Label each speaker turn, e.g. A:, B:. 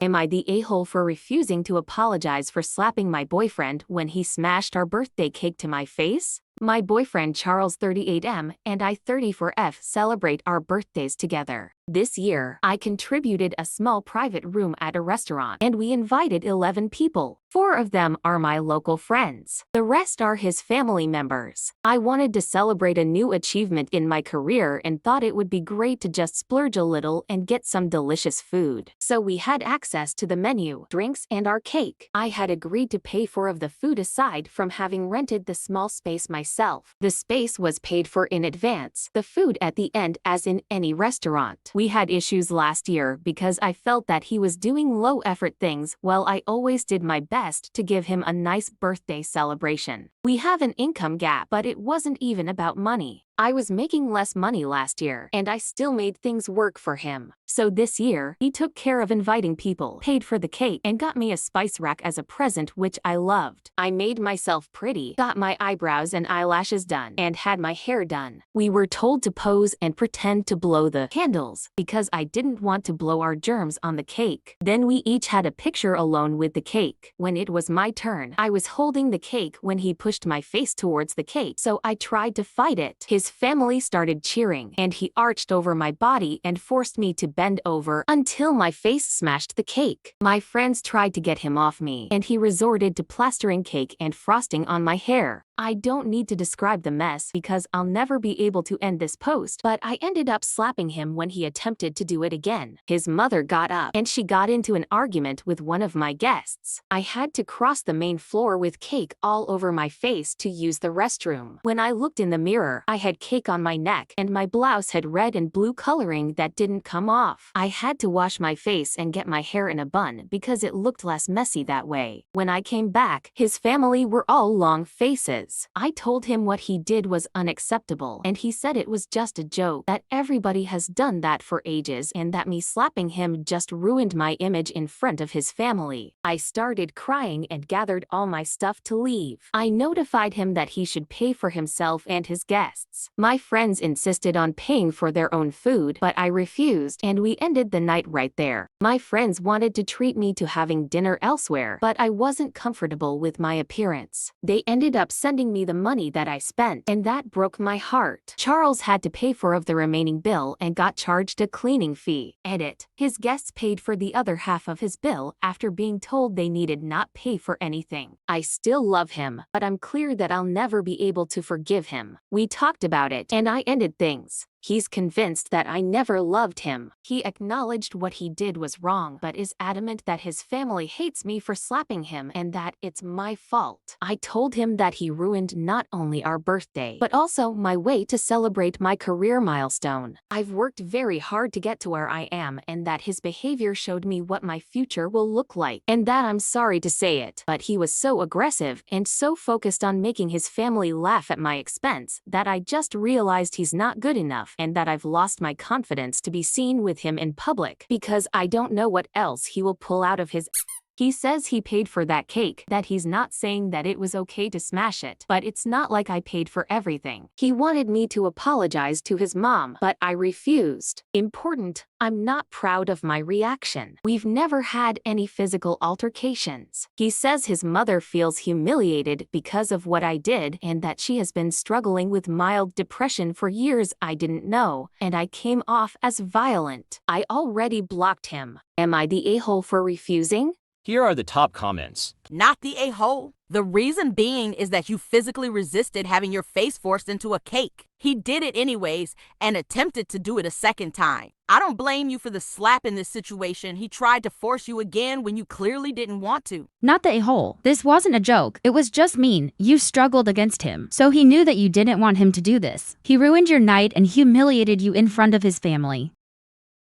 A: Am I the a-hole for refusing to apologize for slapping my boyfriend when he smashed our birthday cake to my face? My boyfriend Charles 38M and I 34F celebrate our birthdays together. This year, I contributed a small private room at a restaurant and we invited 11 people. 4 of them are my local friends. The rest are his family members. I wanted to celebrate a new achievement in my career and thought it would be great to just splurge a little and get some delicious food. So we had access to the menu, drinks, and our cake. I had agreed to pay for of the food aside from having rented the small space myself. The space was paid for in advance, the food at the end as in any restaurant. We had issues last year because I felt that he was doing low-effort things while I always did my best to give him a nice birthday celebration. We have an income gap, but it wasn't even about money. I was making less money last year, and I still made things work for him. So this year, he took care of inviting people, paid for the cake, and got me a spice rack as a present, which I loved. I made myself pretty, got my eyebrows and eyelashes done, and had my hair done. We were told to pose and pretend to blow the candles, because I didn't want to blow our germs on the cake. Then we each had a picture alone with the cake. When it was my turn, I was holding the cake when he pushed my face towards the cake, so I tried to fight it. His family started cheering, and he arched over my body and forced me to bend over until my face smashed the cake. My friends tried to get him off me, and he resorted to plastering cake and frosting on my hair. I don't need to describe the mess because I'll never be able to end this post, but I ended up slapping him when he attempted to do it again. His mother got up and she got into an argument with one of my guests. I had to cross the main floor with cake all over my face to use the restroom. When I looked in the mirror, I had cake on my neck and my blouse had red and blue coloring that didn't come off. I had to wash my face and get my hair in a bun because it looked less messy that way. When I came back, his family were all long faces. I told him what he did was unacceptable, and he said it was just a joke, that everybody has done that for ages, and that me slapping him just ruined my image in front of his family. I started crying and gathered all my stuff to leave. I notified him that he should pay for himself and his guests. My friends insisted on paying for their own food, but I refused, and we ended the night right there. My friends wanted to treat me to having dinner elsewhere, but I wasn't comfortable with my appearance. They ended up sending me the money that I spent, and that broke my heart. Charles had to pay for of the remaining bill and got charged a cleaning fee. Edit. His guests paid for the other half of his bill after being told they needed not pay for anything. I still love him, but I'm clear that I'll never be able to forgive him. We talked about it, and I ended things. He's convinced that I never loved him. He acknowledged what he did was wrong, but is adamant that his family hates me for slapping him and that it's my fault. I told him that he ruined not only our birthday, but also my way to celebrate my career milestone. I've worked very hard to get to where I am, and that his behavior showed me what my future will look like, and that I'm sorry to say it, but he was so aggressive and so focused on making his family laugh at my expense that I just realized he's not good enough, and that I've lost my confidence to be seen with him in public because I don't know what else he will pull out of his. He says he paid for that cake, that he's not saying that it was okay to smash it, but it's not like I paid for everything. He wanted me to apologize to his mom, but I refused. Important, I'm not proud of my reaction. We've never had any physical altercations. He says his mother feels humiliated because of what I did and that she has been struggling with mild depression for years. I didn't know, and I came off as violent. I already blocked him. Am I the a-hole for refusing?
B: Here are the top comments.
C: Not the a-hole. The reason being is that you physically resisted having your face forced into a cake. He did it anyways and attempted to do it a second time. I don't blame you for the slap in this situation. He tried to force you again when you clearly didn't want to.
D: Not the a-hole. This wasn't a joke. It was just mean. You struggled against him, so he knew that you didn't want him to do this. He ruined your night and humiliated you in front of his family.